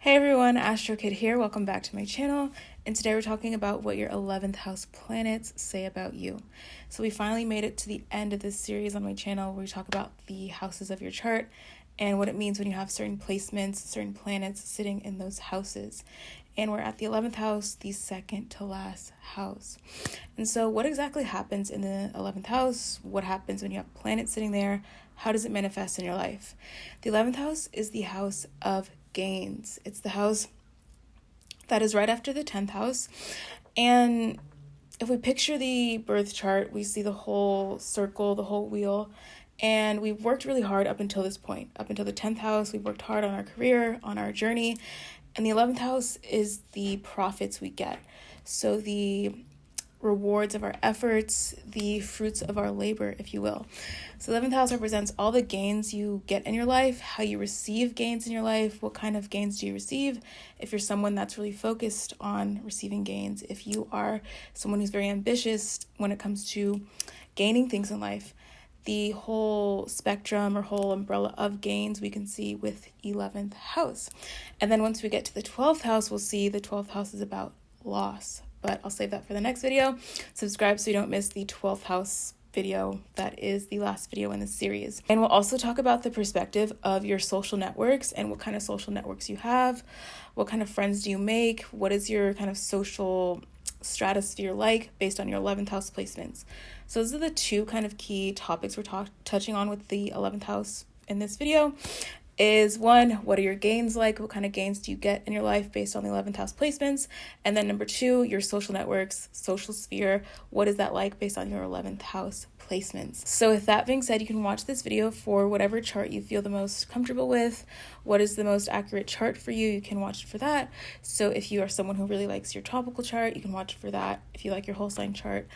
Hey everyone, Astro Kid here. Welcome back to my channel. And today we're talking about what your 11th house planets say about you. So we finally made it to the end of this series on my channel where we talk about the houses of your chart and what it means when you have certain placements, certain planets sitting in those houses. And we're at the 11th house, the second to last house. And so what exactly happens in the 11th house? What happens when you have planets sitting there? How does it manifest in your life? The 11th house is the house of gains. It's the house that is right after the 10th house. And if we picture the birth chart, we see the whole circle, the whole wheel. And we've worked really hard up until this point. Up until the 10th house, we've worked hard on our career, on our journey. And the 11th house is the profits we get. So the rewards of our efforts, the fruits of our labor, if you will. So 11th house represents all the gains you get in your life, how you receive gains in your life, what kind of gains do you receive. If you're someone that's really focused on receiving gains, if you are someone who's very ambitious when it comes to gaining things in life, the whole spectrum or whole umbrella of gains we can see with 11th house. And then once we get to the 12th house, we'll see the 12th house is about loss. But I'll save that for the next video. Subscribe so you don't miss the 12th house video. That is the last video in this series. And we'll also talk about the perspective of your social networks and what kind of social networks you have. What kind of friends do you make? What is your kind of social stratosphere like based on your 11th house placements? So those are the two kind of key topics we're touching on with the 11th house in this video. Is one, what are your gains like? What kind of gains do you get in your life based on the 11th house placements? And then number two, your social networks, social sphere. What is that like based on your 11th house placements? So with that being said, you can watch this video for whatever chart you feel the most comfortable with. What is the most accurate chart for you? You can watch it for that. So if you are someone who really likes your tropical chart, you can watch it for that. If you like your whole sign chart,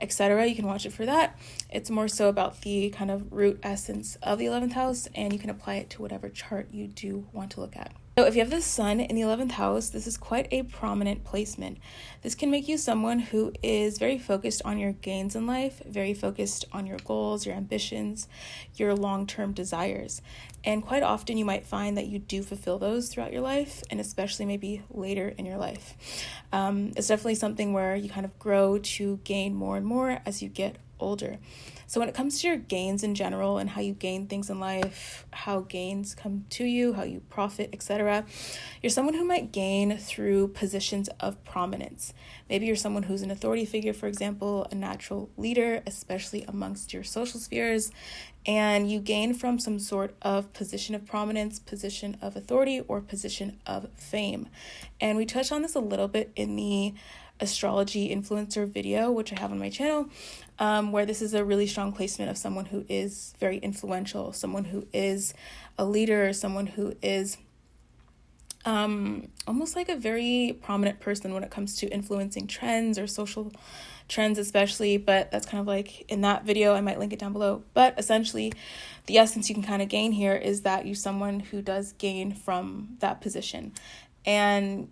etc., you can watch it for that. It's more so about the kind of root essence of the 11th house, and you can apply it to whatever chart you do want to look at. So if you have the sun in the 11th house, this is quite a prominent placement. This can make you someone who is very focused on your gains in life, very focused on your goals, your ambitions, your long-term desires. And quite often you might find that you do fulfill those throughout your life, and especially maybe later in your life. It's definitely something where you kind of grow to gain more and more as you get older. So when it comes to your gains in general and how you gain things in life, how gains come to you, how you profit, etc., you're someone who might gain through positions of prominence. Maybe you're someone who's an authority figure, for example, a natural leader, especially amongst your social spheres, and you gain from some sort of position of prominence, position of authority, or position of fame. And we touched on this a little bit in the astrology influencer video, which I have on my channel, where this is a really strong placement of someone who is very influential, someone who is a leader, someone who is almost like a very prominent person when it comes to influencing trends or social trends especially, but that's kind of like in that video. I might link it down below. But essentially, the essence you can kind of gain here is that you're someone who does gain from that position. And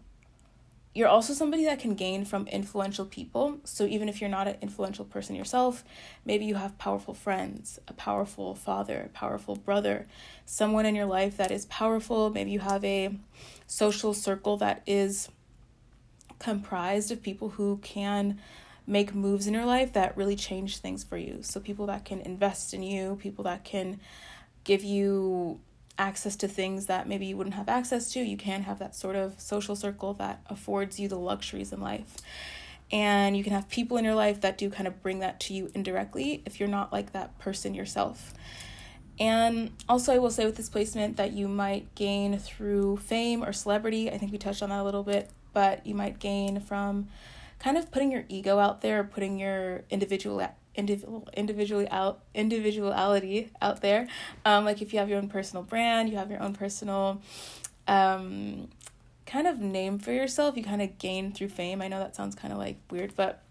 you're also somebody that can gain from influential people. So even if you're not an influential person yourself, maybe you have powerful friends, a powerful father, a powerful brother, someone in your life that is powerful. Maybe you have a social circle that is comprised of people who can make moves in your life that really change things for you. So people that can invest in you, people that can give you access to things that maybe you wouldn't have access to. You can have that sort of social circle that affords you the luxuries in life. And you can have people in your life that do kind of bring that to you indirectly if you're not like that person yourself. And also I will say with this placement that you might gain through fame or celebrity. I think we touched on that a little bit, but you might gain from kind of putting your ego out there, putting your individuality out there. Like if you have your own personal brand, you have your own personal kind of name for yourself, you kind of gain through fame. I know that sounds kind of like weird, but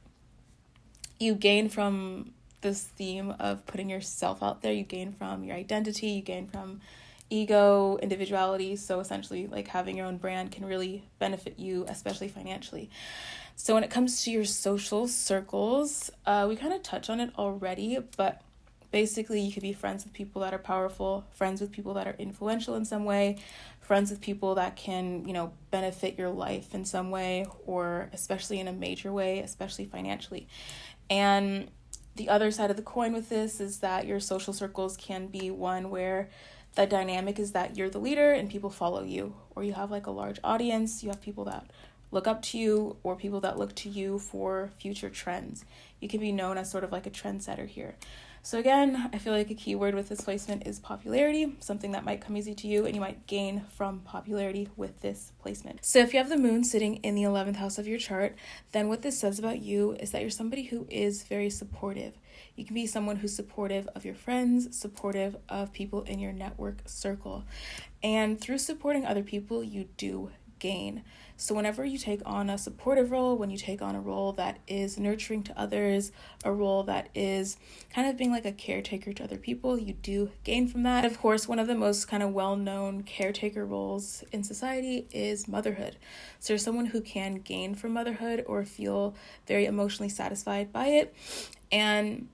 you gain from this theme of putting yourself out there. You gain from your identity, you gain from ego, individuality. So essentially like having your own brand can really benefit you, especially financially. So when it comes to your social circles, we kind of touch on it already, but basically you could be friends with people that are powerful, friends with people that are influential in some way, friends with people that can, benefit your life in some way, or especially in a major way, especially financially. And the other side of the coin with this is that your social circles can be one where the dynamic is that you're the leader and people follow you, or you have like a large audience, you have people that look up to you, or people that look to you for future trends. You can be known as sort of like a trendsetter here. So again, I feel like a key word with this placement is popularity, something that might come easy to you and you might gain from popularity with this placement. So if you have the moon sitting in the 11th house of your chart, then what this says about you is that you're somebody who is very supportive. You can be someone who's supportive of your friends, supportive of people in your network circle. And through supporting other people, you do gain. So whenever you take on a supportive role, when you take on a role that is nurturing to others, a role that is kind of being like a caretaker to other people, you do gain from that. Of course, one of the most kind of well-known caretaker roles in society is motherhood. So you're someone who can gain from motherhood or feel very emotionally satisfied by it. And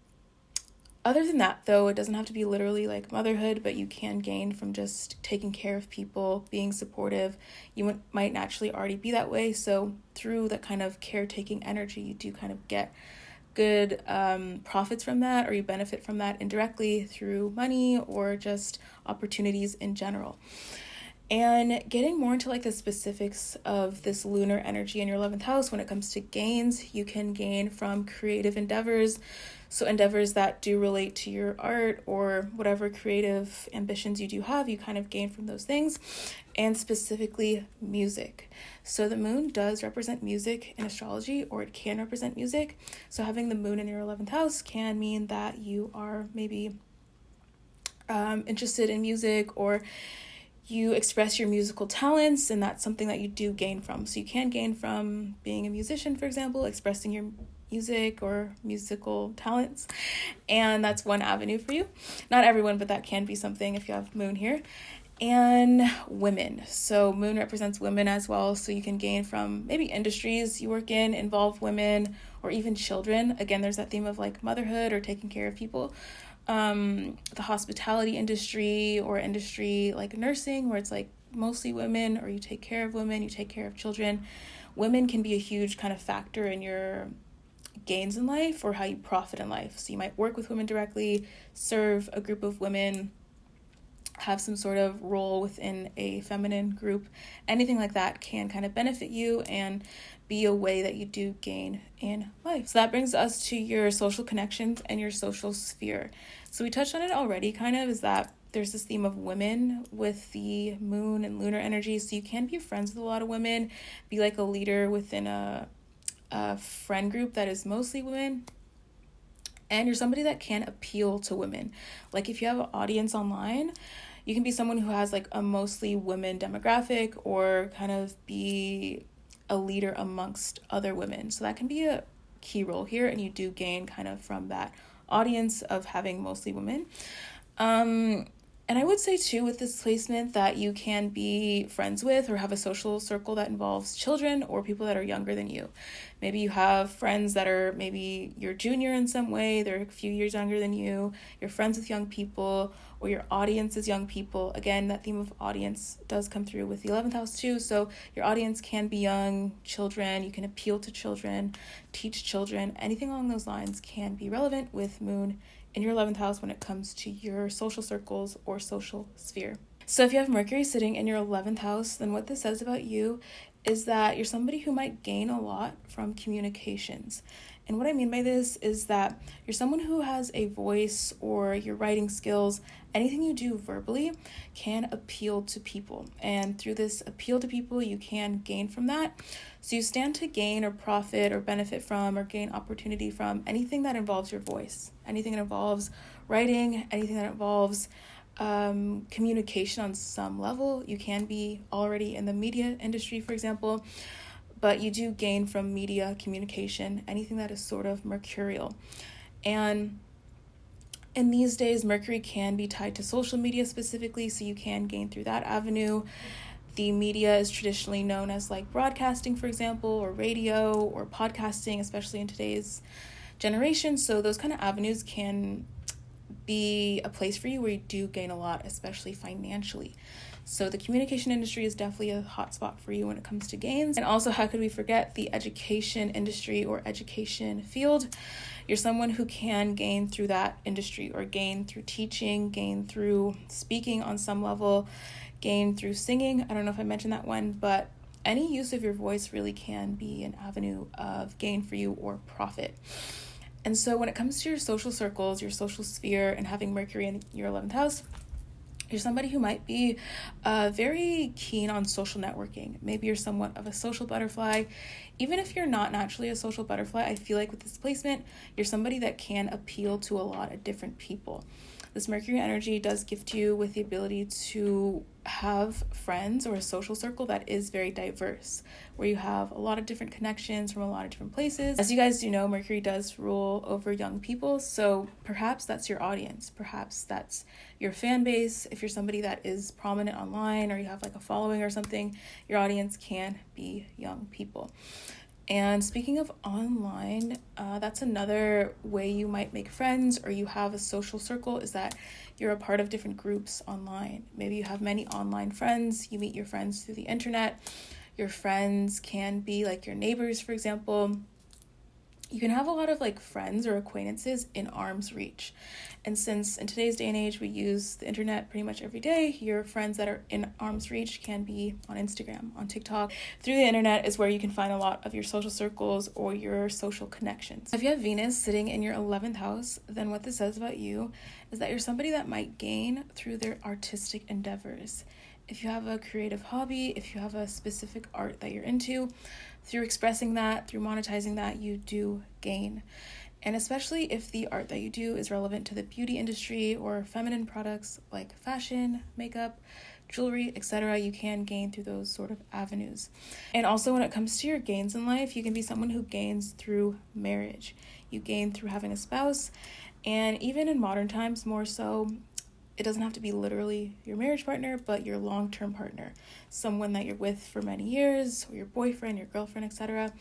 other than that, though, it doesn't have to be literally like motherhood, but you can gain from just taking care of people, being supportive. You might naturally already be that way. So through that kind of caretaking energy, you do kind of get good profits from that, or you benefit from that indirectly through money or just opportunities in general. And getting more into like the specifics of this lunar energy in your 11th house, when it comes to gains, you can gain from creative endeavors. So endeavors that do relate to your art or whatever creative ambitions you do have, you kind of gain from those things, and specifically music. So the moon does represent music in astrology, or it can represent music. So having the moon in your 11th house can mean that you are maybe interested in music, or you express your musical talents, and that's something that you do gain from. So you can gain from being a musician, for example, expressing your music or musical talents, and that's one avenue for you. Not everyone, but that can be something if you have moon here. And women. So moon represents women as well, so you can gain from maybe industries you work in, involve women, or even children. Again, there's that theme of like motherhood or taking care of people. The hospitality industry, or industry like nursing, where it's like mostly women, or you take care of women, you take care of children. Women can be a huge kind of factor in your gains in life, or how you profit in life. So you might work with women directly, serve a group of women, have some sort of role within a feminine group. Anything like that can kind of benefit you and be a way that you do gain in life. So that brings us to your social connections and your social sphere. So we touched on it already, kind of, is that there's this theme of women with the moon and lunar energy. So you can be friends with a lot of women, be like a leader within a friend group that is mostly women, and you're somebody that can appeal to women. Like if you have an audience online, you can be someone who has like a mostly women demographic, or kind of be a leader amongst other women. So that can be a key role here, and you do gain kind of from that audience of having mostly women. And I would say too, with this placement, that you can be friends with or have a social circle that involves children or people that are younger than you. Maybe you have friends that are maybe your junior in some way, they're a few years younger than you, you're friends with young people, or your audience is young people. Again, that theme of audience does come through with the 11th house too. So your audience can be young children, you can appeal to children, teach children, anything along those lines can be relevant with moon in your 11th house when it comes to your social circles or social sphere. So if you have Mercury sitting in your 11th house, then what this says about you is that you're somebody who might gain a lot from communications. And what I mean by this is that you're someone who has a voice, or your writing skills, anything you do verbally can appeal to people. And through this appeal to people, you can gain from that. So you stand to gain or profit or benefit from or gain opportunity from anything that involves your voice, anything that involves writing, anything that involves communication on some level. You can be already in the media industry, for example, but you do gain from media communication, anything that is sort of mercurial. And in these days, Mercury can be tied to social media specifically, so you can gain through that avenue. The media is traditionally known as like broadcasting, for example, or radio or podcasting, especially in today's generation. So those kind of avenues can be a place for you where you do gain a lot, especially financially. So the communication industry is definitely a hot spot for you when it comes to gains. And also, how could we forget the education industry or education field? You're someone who can gain through that industry, or gain through teaching, gain through speaking on some level, gain through singing. I don't know if I mentioned that one, but any use of your voice really can be an avenue of gain for you or profit. And so when it comes to your social circles, your social sphere, and having Mercury in your 11th house, you're somebody who might be very keen on social networking. Maybe you're somewhat of a social butterfly. Even if you're not naturally a social butterfly, I feel like with this placement, you're somebody that can appeal to a lot of different people. This Mercury energy does gift you with the ability to have friends or a social circle that is very diverse, where you have a lot of different connections from a lot of different places. As you guys do know, Mercury does rule over young people, so perhaps that's your audience. Perhaps that's your fan base. If you're somebody that is prominent online, or you have like a following or something, your audience can be young people. And speaking of online, that's another way you might make friends, or you have a social circle, is that you're a part of different groups online. Maybe you have many online friends. You meet your friends through the internet. Your friends can be like your neighbors, for example. You can have a lot of like friends or acquaintances in arm's reach. And since in today's day and age we use the internet pretty much every day, your friends that are in arm's reach can be on Instagram, on TikTok. Through the internet is where you can find a lot of your social circles or your social connections. If you have Venus sitting in your 11th house, then what this says about you is that you're somebody that might gain through their artistic endeavors. If you have a creative hobby, if you have a specific art that you're into, through expressing that, through monetizing that, you do gain. And especially if the art that you do is relevant to the beauty industry or feminine products like fashion, makeup, jewelry, etc., you can gain through those sort of avenues. And also when it comes to your gains in life, you can be someone who gains through marriage. You gain through having a spouse, and even in modern times more so, it doesn't have to be literally your marriage partner, but your long-term partner, someone that you're with for many years, or your boyfriend, your girlfriend, etc.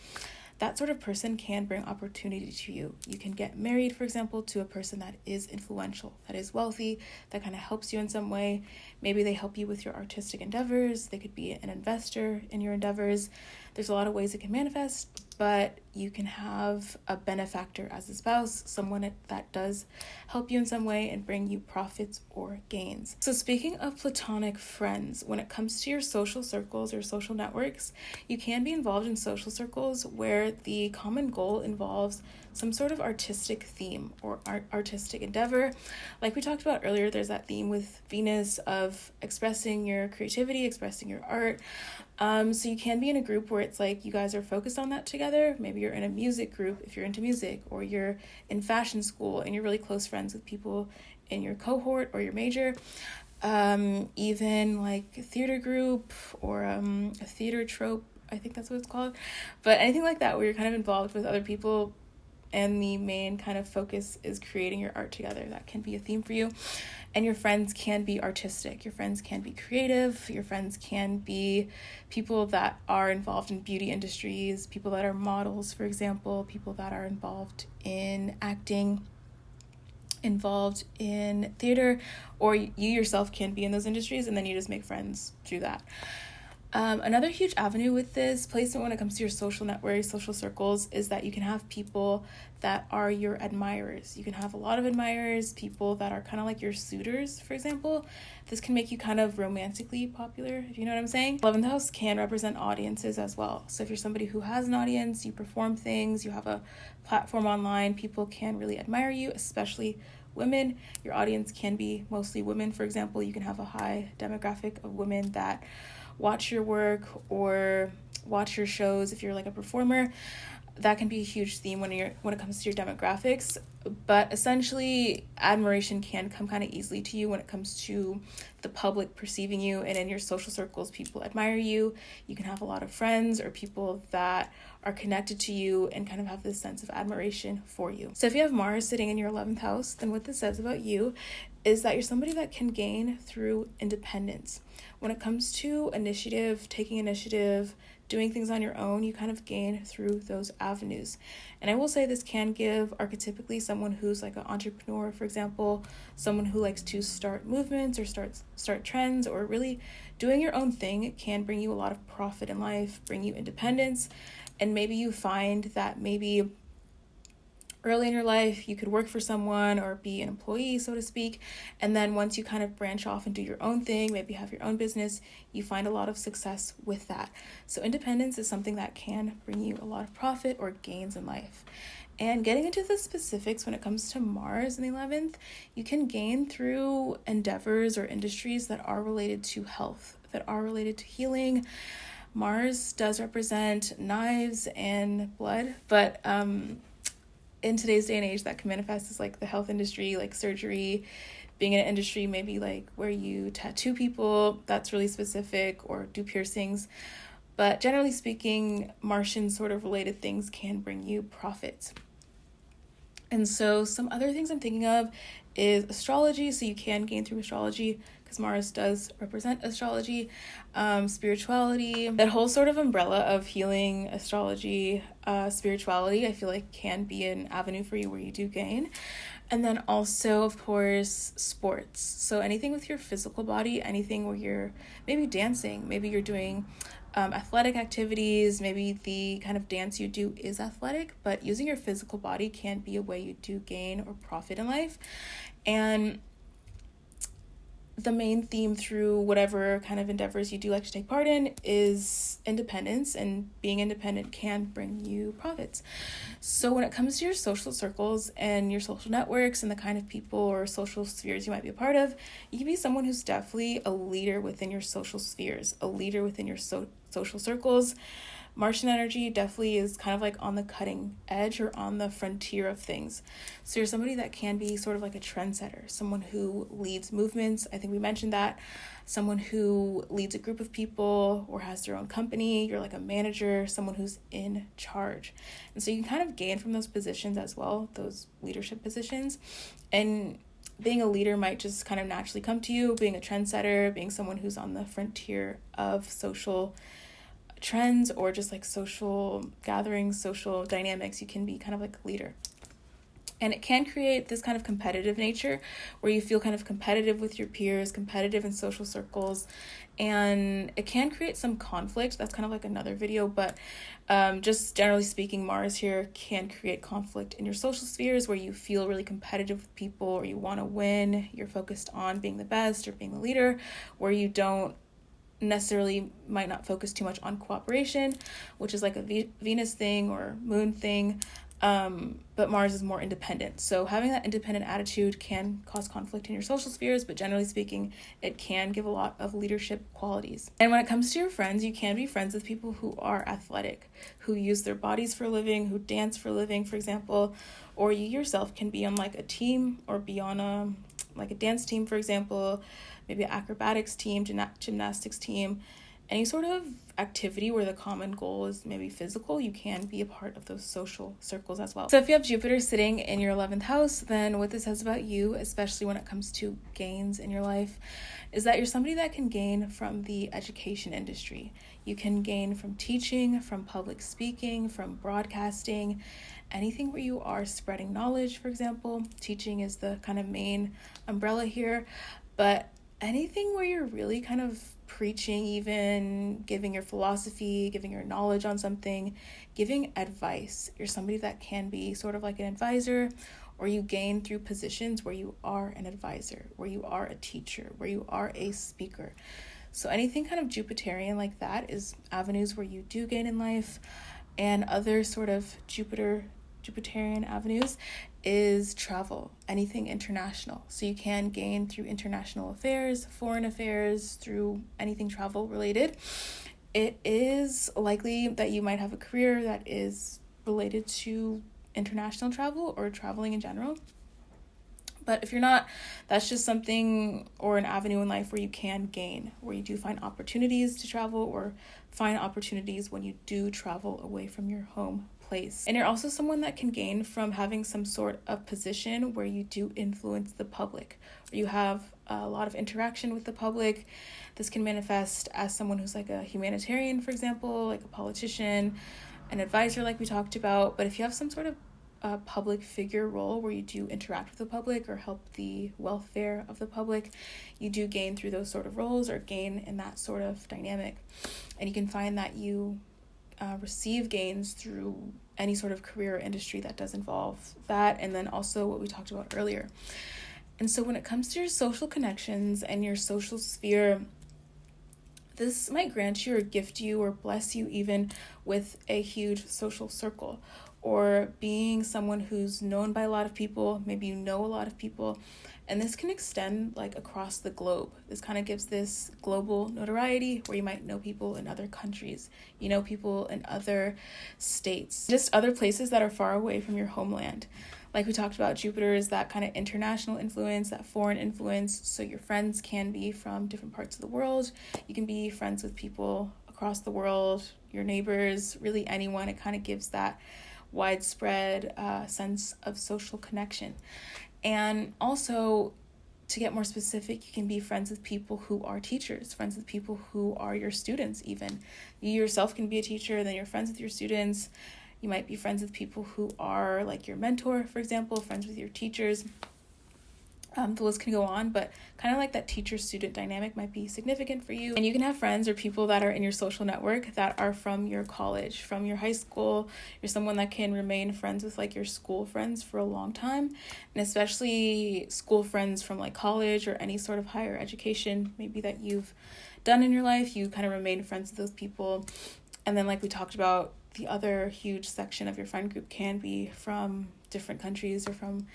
That sort of person can bring opportunity to you. You can get married, for example, to a person that is influential, that is wealthy, that kind of helps you in some way. Maybe they help you with your artistic endeavors. They could be an investor in your endeavors. There's a lot of ways it can manifest, but you can have a benefactor as a spouse, someone that does help you in some way and bring you profits or gains. So speaking of platonic friends, when it comes to your social circles or social networks, you can be involved in social circles where the common goal involves some sort of artistic theme or artistic endeavor. Like we talked about earlier, there's that theme with Venus of expressing your creativity, expressing your art. So you can be in a group where it's like you guys are focused on that together. Maybe you're in a music group if you're into music, or you're in fashion school and you're really close friends with people in your cohort or your major. Even like a theater group or a theater trope, I think that's what it's called. But anything like that where you're kind of involved with other people and the main kind of focus is creating your art together. That can be a theme for you. And your friends can be artistic. Your friends can be creative. Your friends can be people that are involved in beauty industries, people that are models, for example, people that are involved in acting, involved in theater, or you yourself can be in those industries, and then you just make friends through that. Another huge avenue with this placement when it comes to your social networks, social circles, is that you can have people that are your admirers. You can have a lot of admirers, people that are kind of like your suitors, for example. This can make you kind of romantically popular, if you know what I'm saying. 11th house can represent audiences as well. So if you're somebody who has an audience, you perform things, you have a platform online, people can really admire you, especially women. Your audience can be mostly women, for example. You can have a high demographic of women that watch your work or watch your shows. If you're like a performer, that can be a huge theme when it comes to your demographics. But essentially, admiration can come kind of easily to you when it comes to the public perceiving you, and in your social circles, people admire you. You can have a lot of friends or people that are connected to you and kind of have this sense of admiration for you. So if you have Mars sitting in your 11th house, then what this says about you is that you're somebody that can gain through independence. When it comes to initiative, taking initiative, doing things on your own, you kind of gain through those avenues. And I will say this can give archetypically someone who's like an entrepreneur, for example, someone who likes to start movements or start trends, or really doing your own thing can bring you a lot of profit in life, bring you independence, and maybe you find that maybe early in your life you could work for someone or be an employee, so to speak, and then once you kind of branch off and do your own thing, maybe have your own business, you find a lot of success with that. So independence is something that can bring you a lot of profit or gains in life. And getting into the specifics when it comes to Mars in the 11th, you can gain through endeavors or industries that are related to health, that are related to healing. Mars does represent knives and blood, but in today's day and age, that can manifest as like the health industry, like surgery, being in an industry maybe like where you tattoo people, that's really specific, or do piercings. But generally speaking, Martian sort of related things can bring you profits. And so some other things I'm thinking of is astrology. So you can gain through astrology because Mars does represent astrology, spirituality, that whole sort of umbrella of healing, astrology, spirituality, I feel like can be an avenue for you where you do gain. And then also, of course, sports. So anything with your physical body, anything where you're maybe dancing, maybe you're doing athletic activities, maybe the kind of dance you do is athletic, but using your physical body can be a way you do gain or profit in life. And the main theme through whatever kind of endeavors you do like to take part in is independence, and being independent can bring you profits. So when it comes to your social circles and your social networks and the kind of people or social spheres you might be a part of, you can be someone who's definitely a leader within your social spheres, a leader within your social circles. Martian energy definitely is kind of like on the cutting edge or on the frontier of things. So you're somebody that can be sort of like a trendsetter, someone who leads movements. I think we mentioned that. Someone who leads a group of people or has their own company. You're like a manager, someone who's in charge. And so you can kind of gain from those positions as well, those leadership positions. And being a leader might just kind of naturally come to you, being a trendsetter, being someone who's on the frontier of social trends or just like social gatherings, social dynamics. You can be kind of like a leader. And it can create this kind of competitive nature where you feel kind of competitive with your peers, competitive in social circles, and it can create some conflict. That's kind of like another video, but just generally speaking, Mars here can create conflict in your social spheres where you feel really competitive with people or you want to win. You're focused on being the best or being the leader, where you don't necessarily might not focus too much on cooperation, which is like a Venus thing or moon thing, but Mars is more independent. So having that independent attitude can cause conflict in your social spheres, but generally speaking, it can give a lot of leadership qualities. And when it comes to your friends, you can be friends with people who are athletic, who use their bodies for a living, who dance for a living, for example, or you yourself can be on like a team or be on a dance team, for example, maybe an acrobatics team, gymnastics team, any sort of activity where the common goal is maybe physical. You can be a part of those social circles as well. So if you have Jupiter sitting in your 11th house, then what this says about you, especially when it comes to gains in your life, is that you're somebody that can gain from the education industry. You can gain from teaching, from public speaking, from broadcasting, anything where you are spreading knowledge, for example. Teaching is the kind of main umbrella here, but anything where you're really kind of preaching, even giving your philosophy, giving your knowledge on something, giving advice. You're somebody that can be sort of like an advisor, or you gain through positions where you are an advisor, where you are a teacher, where you are a speaker. So anything kind of Jupiterian like that is avenues where you do gain in life. And other sort of Jupiterian avenues is travel, anything international. So you can gain through international affairs, foreign affairs, through anything travel related. It is likely that you might have a career that is related to international travel or traveling in general. But if you're not, that's just something or an avenue in life where you can gain, where you do find opportunities to travel or find opportunities when you do travel away from your home place. And you're also someone that can gain from having some sort of position where you do influence the public, or you have a lot of interaction with the public. This can manifest as someone who's like a humanitarian, for example, like a politician, an advisor like we talked about. But if you have some sort of a public figure role where you do interact with the public or help the welfare of the public, you do gain through those sort of roles or gain in that sort of dynamic. And you can find that you receive gains through any sort of career or industry that does involve that, and then also what we talked about earlier. And so when it comes to your social connections and your social sphere, this might grant you or gift you or bless you even with a huge social circle, or being someone who's known by a lot of people. Maybe you know a lot of people, and this can extend like across the globe. This kind of gives this global notoriety where you might know people in other countries, you know people in other states, just other places that are far away from your homeland. Like we talked about, Jupiter is that kind of international influence, that foreign influence. So your friends can be from different parts of the world. You can be friends with people across the world, your neighbors, really anyone. It kind of gives that widespread sense of social connection. And also, to get more specific, you can be friends with people who are teachers, friends with people who are your students even. You yourself can be a teacher, then you're friends with your students. You might be friends with people who are like your mentor, for example, friends with your teachers. The list can go on, but kind of like that teacher-student dynamic might be significant for you. And you can have friends or people that are in your social network that are from your college, from your high school. You're someone that can remain friends with like your school friends for a long time, and especially school friends from like college or any sort of higher education maybe that you've done in your life. You kind of remain friends with those people. And then like we talked about, the other huge section of your friend group can be from different countries or from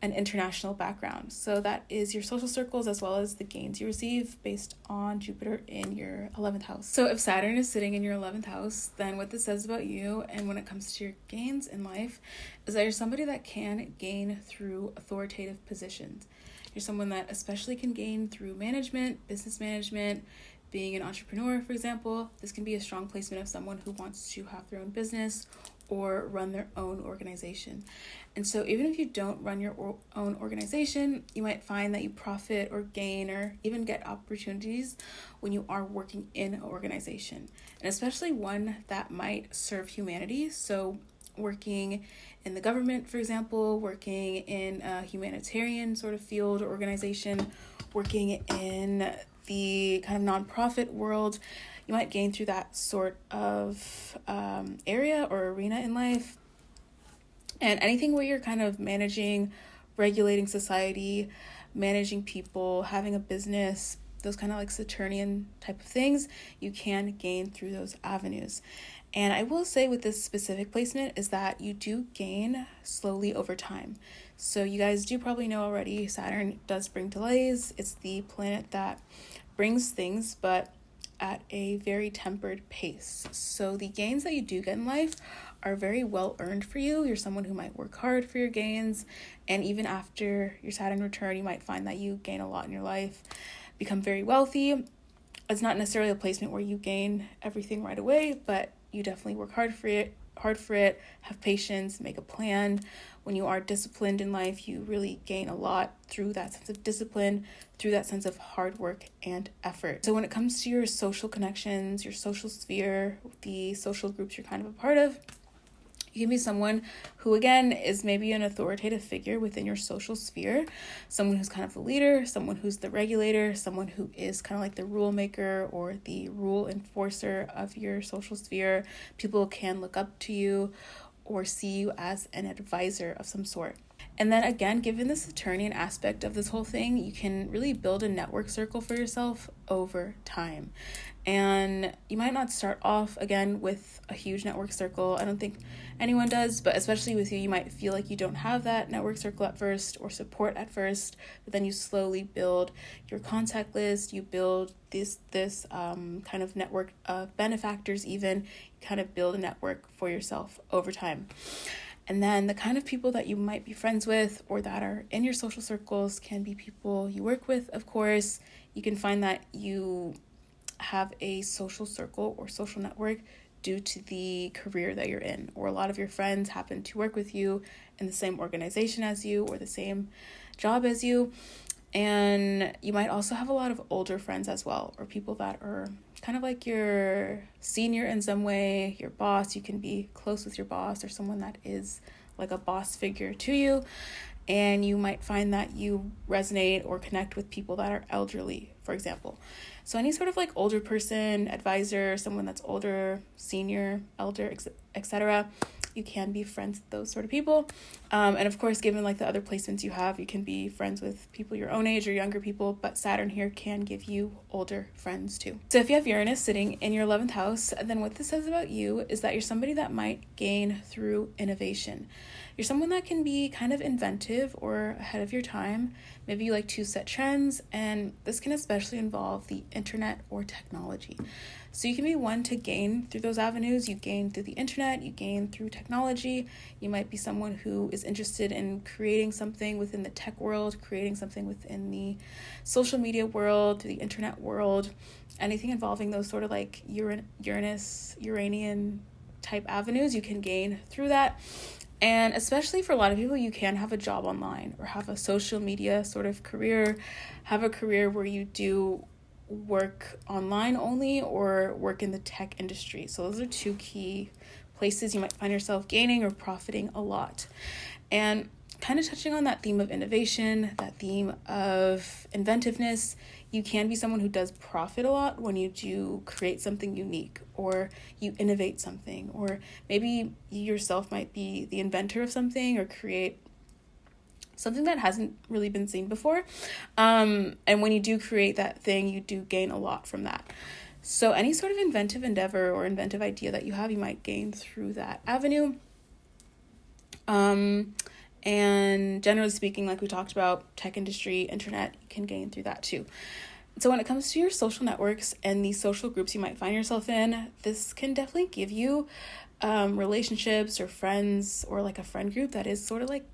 an international background. So that is your social circles as well as the gains you receive based on Jupiter in your 11th house. So if Saturn is sitting in your 11th house, then what this says about you and when it comes to your gains in life is that you're somebody that can gain through authoritative positions. You're someone that especially can gain through management, business management, being an entrepreneur, for example. This can be a strong placement of someone who wants to have their own business or run their own organization. And so even if you don't run your own organization, you might find that you profit or gain or even get opportunities when you are working in an organization, and especially one that might serve humanity. So working in the government, for example, working in a humanitarian sort of field or organization, working in the kind of nonprofit world, you might gain through that sort of area or arena in life. And anything where you're kind of managing, regulating society, managing people, having a business, those kind of like Saturnian type of things, you can gain through those avenues. And I will say with this specific placement is that you do gain slowly over time. So you guys do probably know already, Saturn does bring delays. It's the planet that brings things, but at a very tempered pace. So the gains that you do get in life are very well earned for you. You're someone who might work hard for your gains, and even after your Saturn return, you might find that you gain a lot in your life, become very wealthy. It's not necessarily a placement where you gain everything right away, but you definitely work hard for it, have patience, make a plan. When you are disciplined in life, you really gain a lot through that sense of discipline, through that sense of hard work and effort. So when it comes to your social connections, your social sphere, the social groups you're kind of a part of, you can be someone who, again, is maybe an authoritative figure within your social sphere, someone who's kind of the leader, someone who's the regulator, someone who is kind of like the rule maker or the rule enforcer of your social sphere. People can look up to you or see you as an advisor of some sort. And then again, given the Saturnian aspect of this whole thing, you can really build a network circle for yourself over time. And you might not start off again with a huge network circle. I don't think anyone does, but especially with you, you might feel like you don't have that network circle at first or support at first, but then you slowly build your contact list. You build this kind of network of benefactors even. You kind of build a network for yourself over time. And then the kind of people that you might be friends with or that are in your social circles can be people you work with, of course. You can find that you have a social circle or social network due to the career that you're in, or a lot of your friends happen to work with you in the same organization as you or the same job as you. And you might also have a lot of older friends as well, or people that are kind of like your senior in some way, your boss. You can be close with your boss or someone that is like a boss figure to you, and you might find that you resonate or connect with people that are elderly, for example. So any sort of like older person, advisor, someone that's older, senior, elder, etc., you can be friends with those sort of people. And of course, given like the other placements you have, you can be friends with people your own age or younger people, but Saturn here can give you older friends too. So if you have Uranus sitting in your 11th house, then what this says about you is that you're somebody that might gain through innovation. You're someone that can be kind of inventive or ahead of your time. Maybe you like to set trends, and this can especially involve the internet or technology. So you can be one to gain through those avenues. You gain through the internet, you gain through technology. You might be someone who is interested in creating something within the tech world, creating something within the social media world, the internet world, anything involving those sort of like Uranian type avenues, you can gain through that. And especially for a lot of people, you can have a job online or have a social media sort of career, have a career where you do work online only or work in the tech industry. So those are two key places you might find yourself gaining or profiting a lot. And kind of touching on that theme of innovation, that theme of inventiveness, you can be someone who does profit a lot when you do create something unique or you innovate something, or maybe you yourself might be the inventor of something or create something that hasn't really been seen before. And when you do create that thing, you do gain a lot from that. So any sort of inventive endeavor or inventive idea that you have, you might gain through that avenue. And generally speaking, like we talked about, tech industry, internet, you can gain through that too. So when it comes to your social networks and the social groups you might find yourself in, this can definitely give you relationships or friends, or like a friend group that is sort of like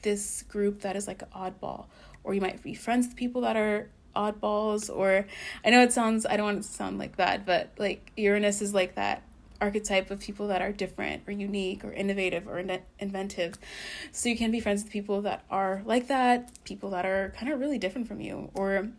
this group that is like an oddball. Or you might be friends with people that are oddballs, or I know I don't want it to sound like that, but like Uranus is like that archetype of people that are different or unique or innovative or inventive. So you can be friends with people that are like that, people that are kind of really different from you. Or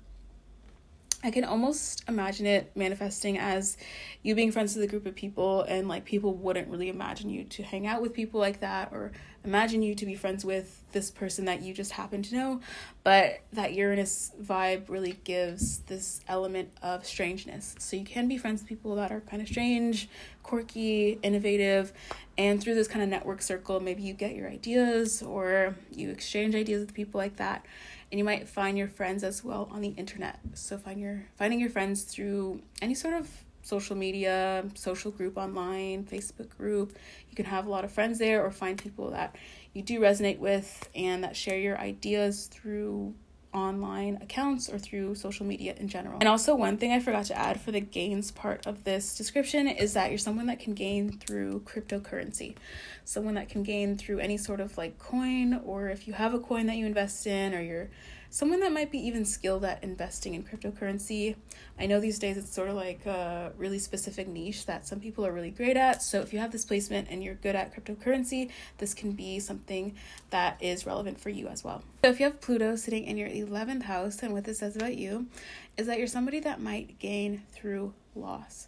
I can almost imagine it manifesting as you being friends with a group of people, and like people wouldn't really imagine you to hang out with people like that, or imagine you to be friends with this person that you just happen to know. But that Uranus vibe really gives this element of strangeness. So you can be friends with people that are kind of strange, quirky, innovative, and through this kind of network circle, maybe you get your ideas or you exchange ideas with people like that. And you might find your friends as well on the internet. So finding your friends through any sort of social media, social group online, Facebook group. You can have a lot of friends there, or find people that you do resonate with and that share your ideas through online accounts or through social media in general. And also, one thing I forgot to add for the gains part of this description is that you're someone that can gain through cryptocurrency, someone that can gain through any sort of like coin, or if you have a coin that you invest in, or you're someone that might be even skilled at investing in cryptocurrency. I know these days it's sort of like a really specific niche that some people are really great at. So if you have this placement and you're good at cryptocurrency, this can be something that is relevant for you as well. So if you have Pluto sitting in your 11th house, then what this says about you is that you're somebody that might gain through loss.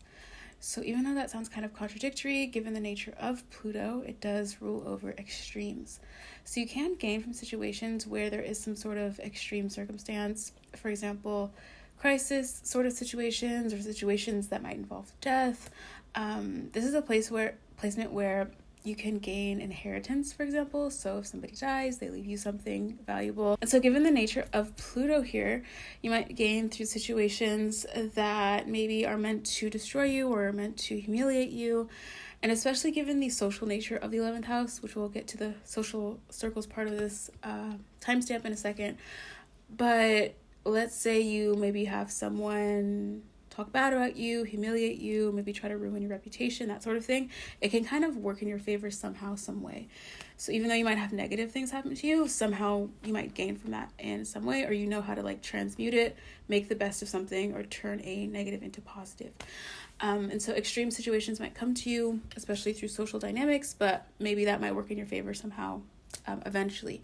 So even though that sounds kind of contradictory, given the nature of Pluto, it does rule over extremes. So you can gain from situations where there is some sort of extreme circumstance, for example, crisis sort of situations, or situations that might involve death. This is a placement where you can gain inheritance, for example. So if somebody dies, they leave you something valuable. And so given the nature of Pluto here, you might gain through situations that maybe are meant to destroy you or are meant to humiliate you. And especially given the social nature of the 11th house, which we'll get to the social circles part of this timestamp in a second. But let's say you maybe have someone talk bad about you, humiliate you, maybe try to ruin your reputation, that sort of thing. It can kind of work in your favor somehow, some way. So even though you might have negative things happen to you, somehow you might gain from that in some way, or you know how to like transmute it, make the best of something, or turn a negative into positive. And so extreme situations might come to you, especially through social dynamics, but maybe that might work in your favor somehow eventually.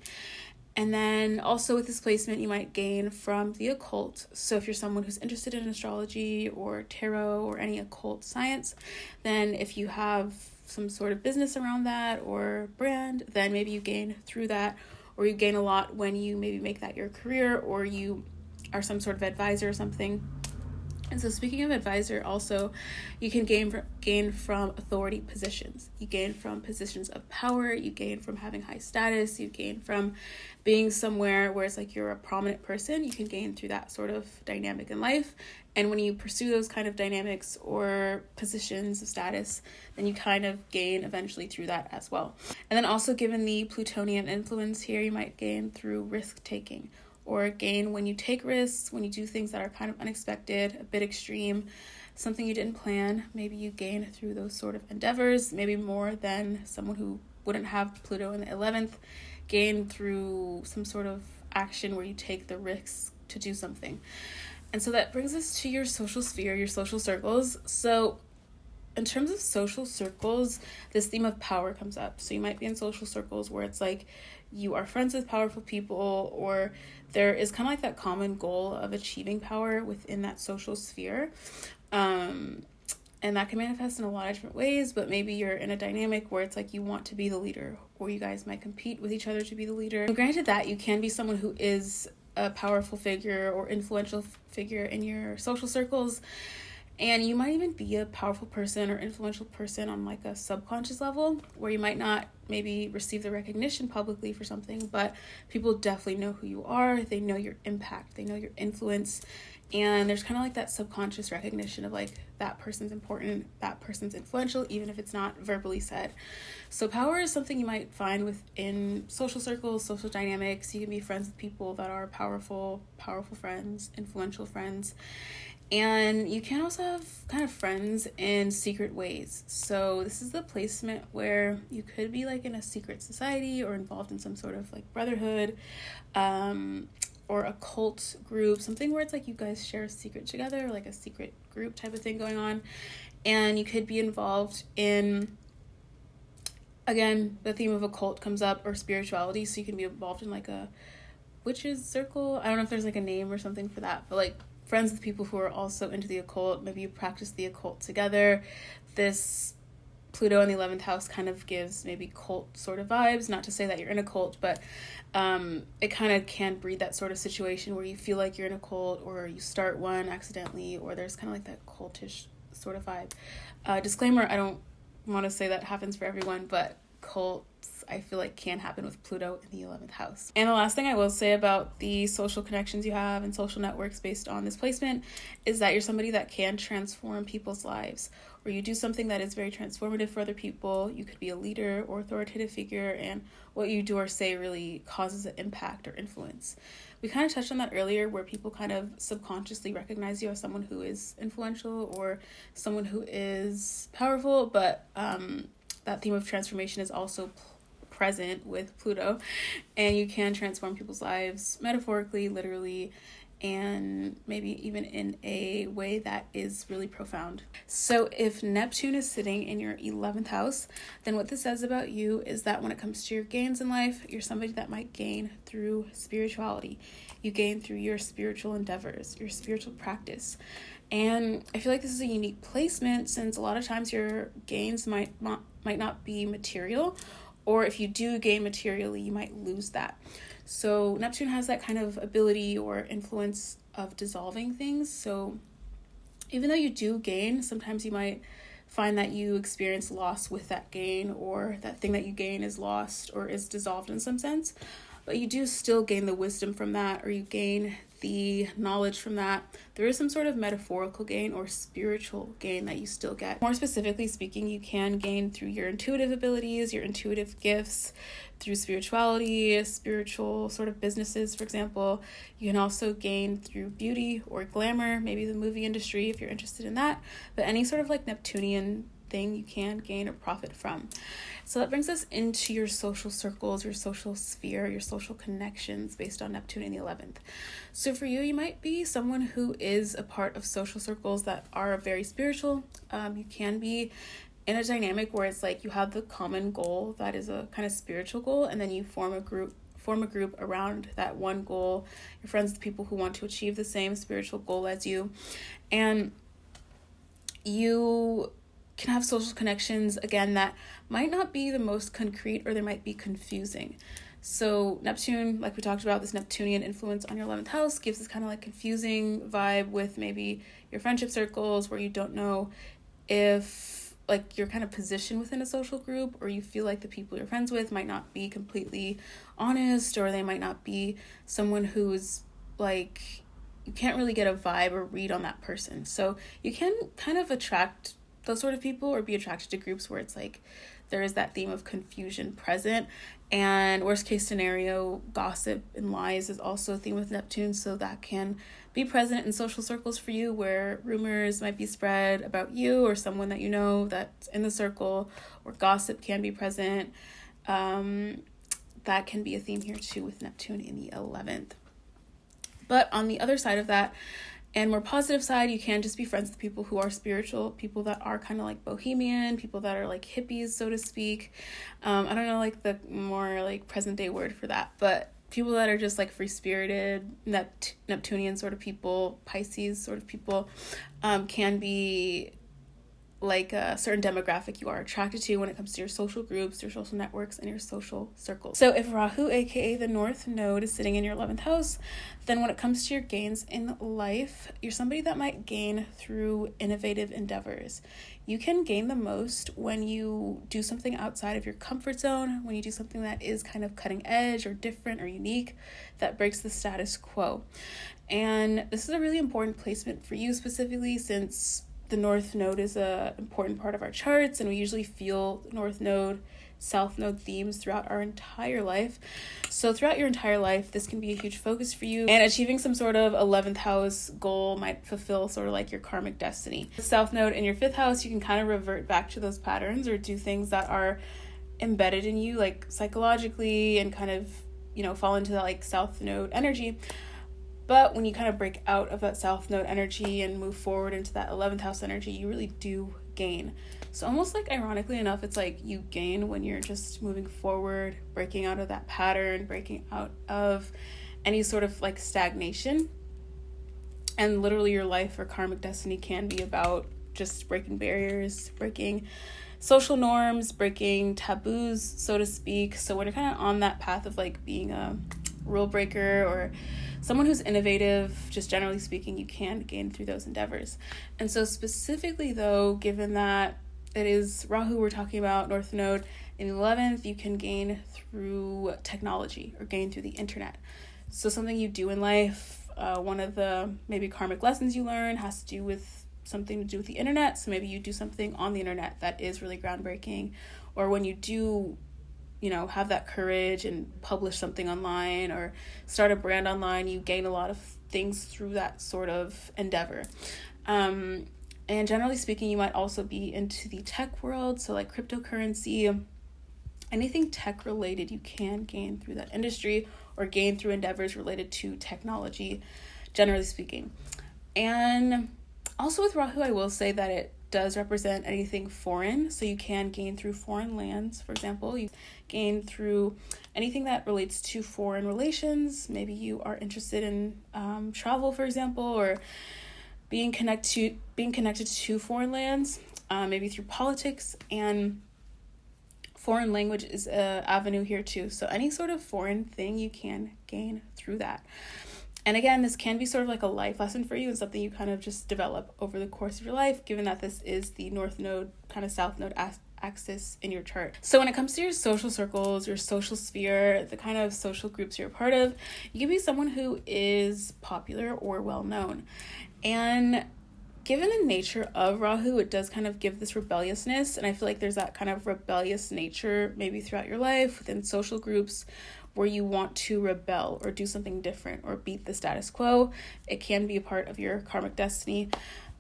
And then also with this placement, you might gain from the occult. So if you're someone who's interested in astrology or tarot or any occult science, then if you have some sort of business around that or brand, then maybe you gain through that, or you gain a lot when you maybe make that your career, or you are some sort of advisor or something. And so speaking of advisor, also you can gain from authority positions. You gain from positions of power. You gain from having high status. You gain from being somewhere where it's like you're a prominent person. You can gain through that sort of dynamic in life. And when you pursue those kind of dynamics or positions of status, then you kind of gain eventually through that as well. And then also, given the Plutonian influence here, you might gain through risk taking, or gain when you take risks, when you do things that are kind of unexpected, a bit extreme, something you didn't plan. Maybe you gain through those sort of endeavors, maybe more than someone who wouldn't have Pluto in the 11th, gain through some sort of action where you take the risks to do something. And so that brings us to your social sphere, your social circles. So in terms of social circles, this theme of power comes up. So you might be in social circles where it's like you are friends with powerful people, or there is kind of like that common goal of achieving power within that social sphere. And that can manifest in a lot of different ways, but maybe you're in a dynamic where it's like you want to be the leader, or you guys might compete with each other to be the leader. And granted that you can be someone who is a powerful figure or influential figure in your social circles, and you might even be a powerful person or influential person on like a subconscious level, where you might not maybe receive the recognition publicly for something, but people definitely know who you are. They know your impact, they know your influence, and there's kind of like that subconscious recognition of like that person's important, that person's influential, even if it's not verbally said. So power is something you might find within social circles, social dynamics. You can be friends with people that are powerful friends, influential friends. And you can also have kind of friends in secret ways. So this is the placement where you could be like in a secret society or involved in some sort of like brotherhood, or a cult group, something where it's like you guys share a secret together, like a secret group type of thing going on. And you could be involved in, again, the theme of a cult comes up, or spirituality. So you can be involved in like a witches circle. I don't know if there's like a name or something for that, but like friends with people who are also into the occult. Maybe you practice the occult together. This Pluto in the 11th house kind of gives maybe cult sort of vibes. Not to say that you're in a cult, but it kind of can breed that sort of situation where you feel like you're in a cult, or you start one accidentally, or there's kind of like that cultish sort of vibe. Disclaimer, I don't want to say that happens for everyone, but cults I feel like can happen with Pluto in the 11th house. And the last thing I will say about the social connections you have and social networks based on this placement is that you're somebody that can transform people's lives, or you do something that is very transformative for other people. You could be a leader or authoritative figure, and what you do or say really causes an impact or influence. We kind of touched on that earlier, where people kind of subconsciously recognize you as someone who is influential or someone who is powerful, but that theme of transformation is also present with Pluto, and you can transform people's lives metaphorically, literally, and maybe even in a way that is really profound. So if Neptune is sitting in your 11th house, then what this says about you is that when it comes to your gains in life, you're somebody that might gain through spirituality. You gain through your spiritual endeavors, your spiritual practice. And I feel like this is a unique placement, since a lot of times your gains might not be material, or if you do gain materially, you might lose that. So Neptune has that kind of ability or influence of dissolving things. So even though you do gain, sometimes you might find that you experience loss with that gain, or that thing that you gain is lost or is dissolved in some sense. But you do still gain the wisdom from that, or you gain the knowledge from that. There is some sort of metaphorical gain or spiritual gain that you still get. More specifically speaking, you can gain through your intuitive abilities, your intuitive gifts, through spirituality, spiritual sort of businesses, for example. You can also gain through beauty or glamour, maybe the movie industry if you're interested in that. But any sort of like Neptunian thing you can gain or profit from. So that brings us into your social circles, your social sphere, your social connections based on Neptune in the 11th. So for you, you might be someone who is a part of social circles that are very spiritual. You can be in a dynamic where it's like you have the common goal that is a kind of spiritual goal, and then you form a group around that one goal. You're friends with people who want to achieve the same spiritual goal as you, and you can have social connections, again, that might not be the most concrete, or they might be confusing. So Neptune, like we talked about, this Neptunian influence on your 11th house gives this kind of like confusing vibe with maybe your friendship circles, where you don't know if like you're kind of positioned within a social group, or you feel like the people you're friends with might not be completely honest, or they might not be someone who's like, you can't really get a vibe or read on that person. So you can kind of attract those sort of people, or be attracted to groups where it's like there is that theme of confusion present. And worst case scenario, gossip and lies is also a theme with Neptune, so that can be present in social circles for you, where rumors might be spread about you or someone that you know that's in the circle, or gossip can be present. That can be a theme here too with Neptune in the 11th. But on the other side of that, and more positive side, you can just be friends with people who are spiritual, people that are kind of like bohemian, people that are like hippies, so to speak. I don't know like the more like present day word for that, but people that are just like free-spirited, Neptunian sort of people, Pisces sort of people, can be like a certain demographic you are attracted to when it comes to your social groups, your social networks, and your social circles. So if Rahu, aka the North Node, is sitting in your 11th house, then when it comes to your gains in life, you're somebody that might gain through innovative endeavors. You can gain the most when you do something outside of your comfort zone, when you do something that is kind of cutting edge or different or unique, that breaks the status quo. And this is a really important placement for you specifically, since the North Node is an important part of our charts, and we usually feel North Node, South Node themes throughout our entire life. So throughout your entire life, this can be a huge focus for you, and achieving some sort of 11th house goal might fulfill sort of like your karmic destiny. The South Node in your 5th house, you can kind of revert back to those patterns, or do things that are embedded in you, like psychologically, and kind of, you know, fall into that like South Node energy. But when you kind of break out of that South Node energy and move forward into that 11th house energy, you really do gain. So almost like ironically enough, it's like you gain when you're just moving forward, breaking out of that pattern, breaking out of any sort of like stagnation. And literally your life or karmic destiny can be about just breaking barriers, breaking social norms, breaking taboos, so to speak. So when you're kind of on that path of like being a rule breaker or someone who's innovative, just generally speaking, you can gain through those endeavors. And so specifically though, given that it is Rahu we're talking about, North Node in the 11th, you can gain through technology or gain through the internet. So something you do in life, one of the maybe karmic lessons you learn has to do with something to do with the internet. So maybe you do something on the internet that is really groundbreaking, or when you do, you know, have that courage and publish something online or start a brand online, you gain a lot of things through that sort of endeavor. And generally speaking, you might also be into the tech world, so like cryptocurrency, anything tech related, you can gain through that industry or gain through endeavors related to technology, generally speaking. And also with Rahu, I will say that it does represent anything foreign, so you can gain through foreign lands. For example, you gain through anything that relates to foreign relations. Maybe you are interested in travel, for example, or being connected to foreign lands, maybe through politics, and foreign language is an avenue here too. So any sort of foreign thing you can gain through that. And again, this can be sort of like a life lesson for you and something you kind of just develop over the course of your life, given that this is the North Node, kind of South Node axis in your chart. So when it comes to your social circles, your social sphere, the kind of social groups you're a part of, you can be someone who is popular or well-known. And given the nature of Rahu, it does kind of give this rebelliousness. And I feel like there's that kind of rebellious nature maybe throughout your life within social groups, where you want to rebel or do something different or beat the status quo. It can be a part of your karmic destiny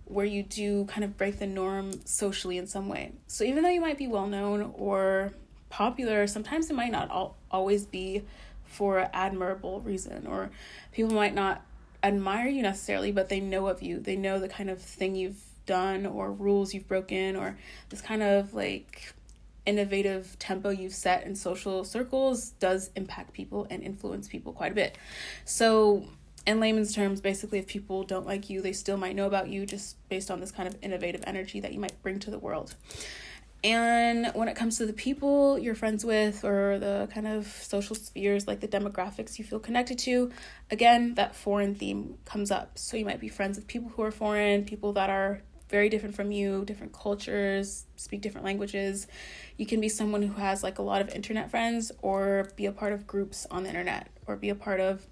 where you do kind of break the norm socially in some way. So even though you might be well-known or popular, sometimes it might not always be for an admirable reason, or people might not admire you necessarily, but they know of you. They know the kind of thing you've done or rules you've broken, or this kind of like innovative tempo you've set in social circles does impact people and influence people quite a bit. So in layman's terms, basically, if people don't like you, they still might know about you just based on this kind of innovative energy that you might bring to the world. And when it comes to the people you're friends with, or the kind of social spheres, like the demographics you feel connected to, again, that foreign theme comes up. So you might be friends with people who are foreign, people that are very different from you, different cultures, speak different languages. You can be someone who has like a lot of internet friends, or be a part of groups on the internet, or be a part of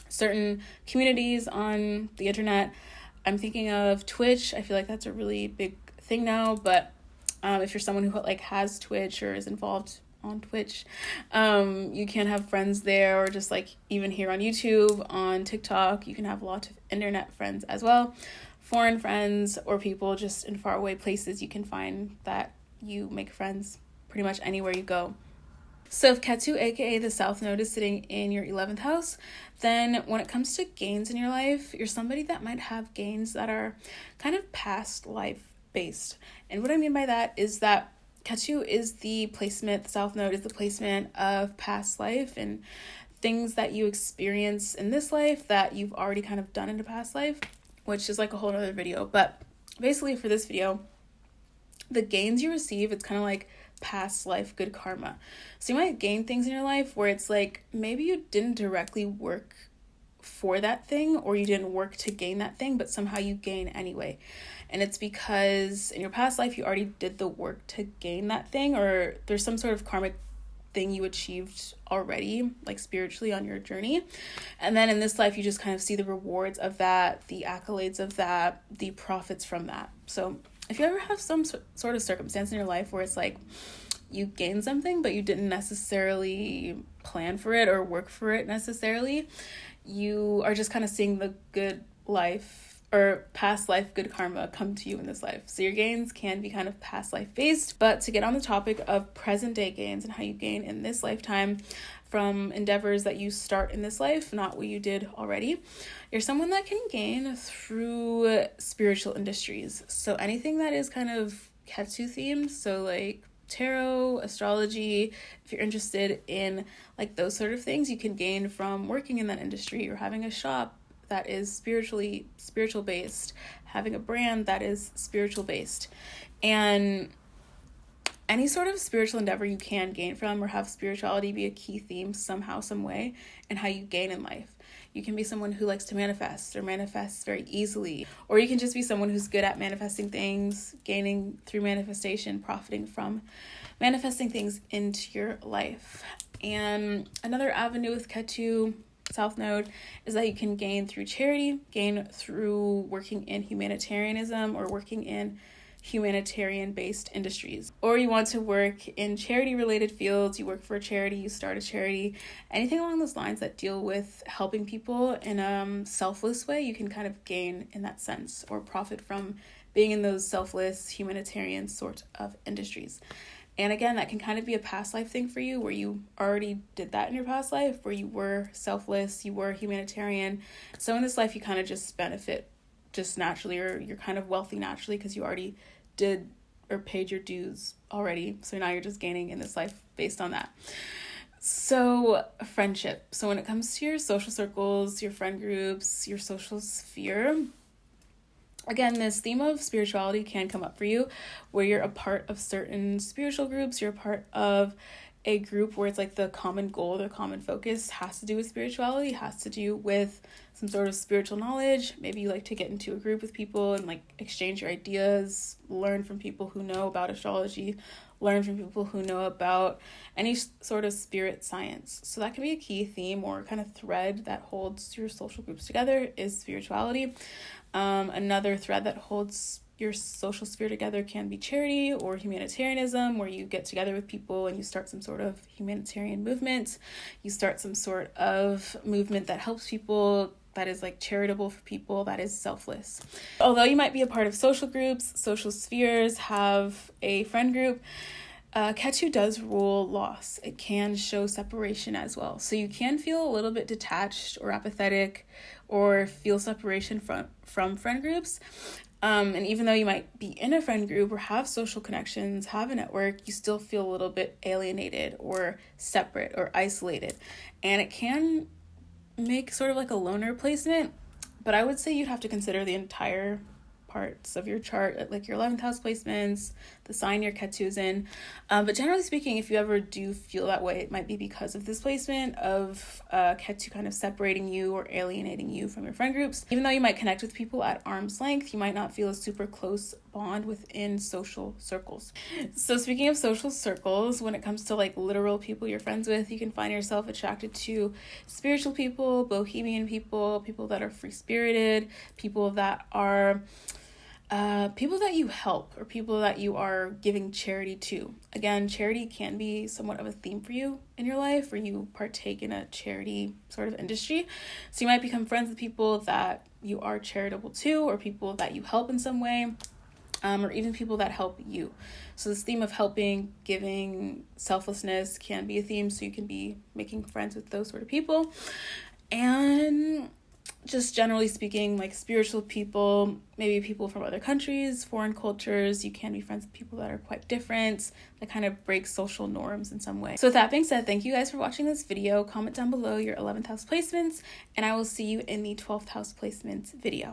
certain communities on the internet. I'm thinking of Twitch. I feel like that's a really big thing now, but if you're someone who like has Twitch or is involved on Twitch, you can have friends there, or just like even here on YouTube, on TikTok, you can have lots of internet friends as well. Foreign friends, or people just in faraway places, you can find that you make friends pretty much anywhere you go. So if Ketu, aka the South Node, is sitting in your 11th house, then when it comes to gains in your life, you're somebody that might have gains that are kind of past life based. And what I mean by that is that Ketu is the placement, the South Node is the placement of past life and things that you experience in this life that you've already kind of done in a past life, which is like a whole other video. But basically for this video, the gains you receive, it's kind of like past life good karma. So you might gain things in your life where it's like maybe you didn't directly work for that thing, or you didn't work to gain that thing, but somehow you gain anyway. And it's because in your past life you already did the work to gain that thing, or there's some sort of karmic thing you achieved already, like spiritually on your journey. And then in this life you just kind of see the rewards of that, the accolades of that, the profits from that. So if you ever have some sort of circumstance in your life where it's like you gain something but you didn't necessarily plan for it or work for it necessarily, you are just kind of seeing the good life or past life good karma come to you in this life. So your gains can be kind of past life based. But to get on the topic of present day gains and how you gain in this lifetime from endeavors that you start in this life, not what you did already, you're someone that can gain through spiritual industries. So anything that is kind of Ketu themed, so like tarot, astrology, if you're interested in like those sort of things, you can gain from working in that industry, or having a shop that is spiritual based, having a brand that is spiritual based. And any sort of spiritual endeavor you can gain from, or have spirituality be a key theme somehow, some way, and how you gain in life. You can be someone who likes to manifest, or manifests very easily, or you can just be someone who's good at manifesting things, gaining through manifestation, profiting from manifesting things into your life. And another avenue with Ketu, South Node, is that you can gain through charity, gain through working in humanitarianism, or working in humanitarian based industries. Or you want to work in charity related fields, you work for a charity, you start a charity, anything along those lines that deal with helping people in a selfless way, you can kind of gain in that sense, or profit from being in those selfless humanitarian sort of industries. And again, that can kind of be a past life thing for you, where you already did that in your past life, where you were selfless, you were humanitarian. So in this life, you kind of just benefit just naturally, or you're kind of wealthy naturally because you already did or paid your dues already. So now you're just gaining in this life based on that. So friendship. So when it comes to your social circles, your friend groups, your social sphere, again, this theme of spirituality can come up for you, where you're a part of certain spiritual groups, you're a part of a group where it's like the common goal, the common focus has to do with spirituality, has to do with some sort of spiritual knowledge. Maybe you like to get into a group with people and like exchange your ideas, learn from people who know about astrology, learn from people who know about any sort of spirit science. So that can be a key theme or kind of thread that holds your social groups together is spirituality. Another thread that holds your social sphere together can be charity or humanitarianism, where you get together with people and you start some sort of humanitarian movement. You start some sort of movement that helps people, that is like charitable for people, that is selfless. Although you might be a part of social groups, social spheres, have a friend group, Ketu does rule loss. It can show separation as well. So you can feel a little bit detached or apathetic, or feel separation from friend groups. And even though you might be in a friend group or have social connections, have a network, you still feel a little bit alienated or separate or isolated. And it can make sort of like a loner placement, but I would say you'd have to consider the entire parts of your chart, like your 11th house placements, the sign your Ketu's in. But generally speaking, if you ever do feel that way, it might be because of this placement of Ketu kind of separating you or alienating you from your friend groups. Even though you might connect with people at arm's length, you might not feel a super close bond within social circles. So speaking of social circles, when it comes to like literal people you're friends with, you can find yourself attracted to spiritual people, bohemian people, people that are free-spirited, people that are people that you help, or people that you are giving charity to. Again, charity can be somewhat of a theme for you in your life, where you partake in a charity sort of industry. So you might become friends with people that you are charitable to, or people that you help in some way, or even people that help you. So this theme of helping, giving, selflessness can be a theme, so you can be making friends with those sort of people. And just generally speaking, like spiritual people, maybe people from other countries, foreign cultures, you can be friends with people that are quite different, that kind of break social norms in some way. So with that being said, thank you guys for watching this video. Comment down below your 11th house placements, and I will see you in the 12th house placements video.